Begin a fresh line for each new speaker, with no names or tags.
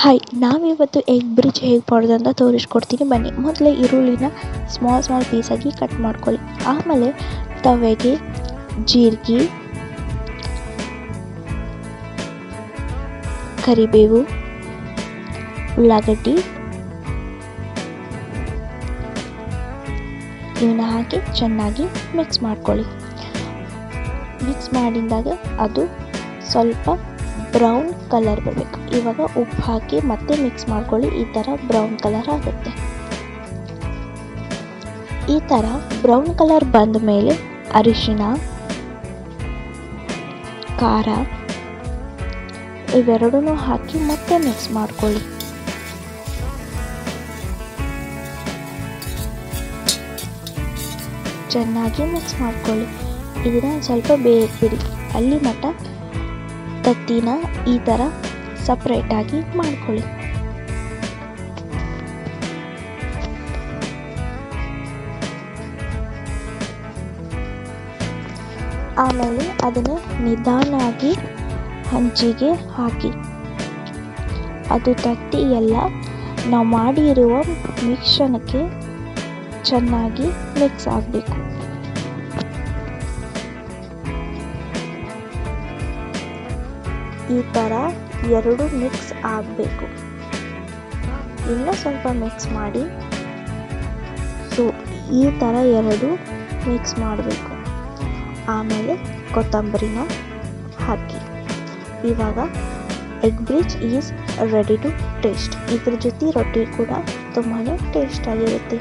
Hi, ನಾವಿವತ್ತು egg bridge ಹೇಗೆ ಮಾಡೋದು ಅಂತ ತೋರಿಸ್ಕೊಡ್ತೀನಿ ಬನ್ನಿ. ಮೊದಲೇ ಈರುಳ್ಳಿನ ಸ್ಮಾಲ್ ಪೀಸಾಗಿ ಕಟ್ ಮಾಡ್ಕೊಳ್ಳಿ. ಆಮೇಲೆ ತವೆಗೆ ಜೀರಿಗೆ, ಕರಿಬೇವು, ಉಳ್ಳಾಗಡ್ಡಿ ಇವನ್ನ ಹಾಕಿ ಚೆನ್ನಾಗಿ ಮಿಕ್ಸ್ ಮಾಡ್ಕೊಳ್ಳಿ. ಮಿಕ್ಸ್ ಮಾಡಿದಾಗ ಅದು ಸ್ವಲ್ಪ ಬ್ರೌನ್ ಕಲರ್ ಬರಬೇಕು. ಇವಾಗ ಉಪ್ಪು ಹಾಕಿ ಮತ್ತೆ ಮಿಕ್ಸ್ ಮಾಡ್ಕೊಳ್ಳಿ. ಈ ಥರ ಬ್ರೌನ್ ಕಲರ್ ಆಗುತ್ತೆ. ಈ ಥರ ಬ್ರೌನ್ ಕಲರ್ ಬಂದ ಮೇಲೆ ಅರಿಶಿನ, ಖಾರ ಇವೆರಡೂ ಹಾಕಿ ಮತ್ತೆ ಮಿಕ್ಸ್ ಮಾಡ್ಕೊಳ್ಳಿ. ಚೆನ್ನಾಗಿ ಮಿಕ್ಸ್ ಮಾಡ್ಕೊಳ್ಳಿ. ಇದನ್ನ ಸ್ವಲ್ಪ ಬೇಯಿಸ್ಬಿಡಿ. ಅಲ್ಲಿ ಮಟ್ಟ ತತ್ತಿನ ಈ ಥರ ಸಪ್ರೇಟಾಗಿ ಮಾಡ್ಕೊಳ್ಳಿ. ಆಮೇಲೆ ಅದನ್ನು ನಿಧಾನವಾಗಿ ಹಂಚಿಗೆ ಹಾಕಿ. ಅದು ತತ್ತಿ ಎಲ್ಲ ನಾವು ಮಾಡಿರುವ ಮಿಶ್ರಣಕ್ಕೆ ಚೆನ್ನಾಗಿ ಮಿಕ್ಸ್ ಆಗಬೇಕು. ಈ ಥರ ಎರಡು ಮಿಕ್ಸ್ ಆಗಬೇಕು. ಇನ್ನೂ ಸ್ವಲ್ಪ ಮಿಕ್ಸ್ ಮಾಡಿ. ಈ ಥರ ಎರಡು ಮಿಕ್ಸ್ ಮಾಡಬೇಕು. ಆಮೇಲೆ ಕೊತ್ತಂಬರಿನ ಹಾಕಿ. ಇವಾಗ egg bhurji is ready to taste. ಇದ್ರ ಜೊತೆ ರೊಟ್ಟಿ ಕೂಡ ತುಂಬಾ ಟೇಸ್ಟ್ ಆಗಿರುತ್ತೆ.